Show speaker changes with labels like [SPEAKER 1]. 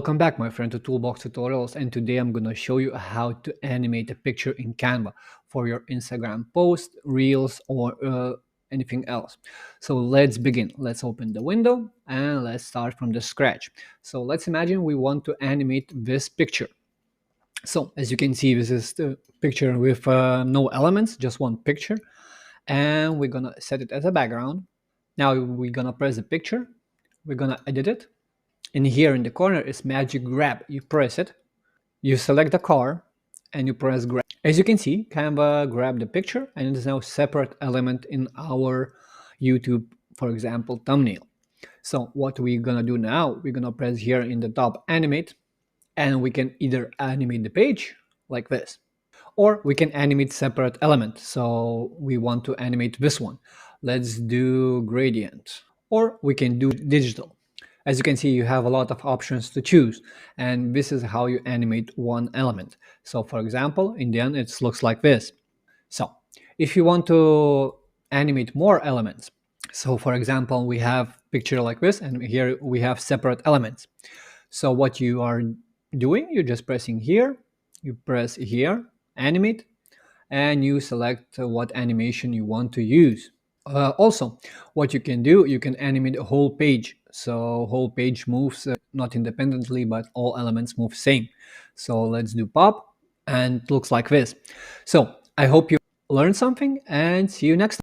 [SPEAKER 1] Welcome back, my friend, to Toolbox Tutorials, and today I'm going to show you how to animate a picture in Canva for your Instagram post, Reels, or anything else. So let's begin. Let's open the window and let's start from the scratch. So let's imagine we want to animate this picture. So as you can see, this is the picture with no elements, just one picture, and we're going to set it as a background. Now we're going to press the picture, we're going to edit it. And here in the corner is magic grab. You press it, you select the car, and you press grab. As you can see, Canva grabbed the picture and it is now a separate element in our YouTube, for example, thumbnail. So what we're gonna do now, we're gonna press here in the top animate, and we can either animate the page like this, or we can animate separate element. So we want to animate this one. Let's do gradient, or we can do digital. As you can see, you have a lot of options to choose, and this is how you animate one element. So for example, in the end, it looks like this. So if you want to animate more elements, so for example, we have picture like this, and here we have separate elements. So what you are doing, you're just pressing here, you press here, animate, and you select what animation you want to use. Also, what you can do, you can animate a whole page. So whole page moves not independently, but all elements move same. So let's do pop, and it looks like this. So I hope you learned something, and see you next time.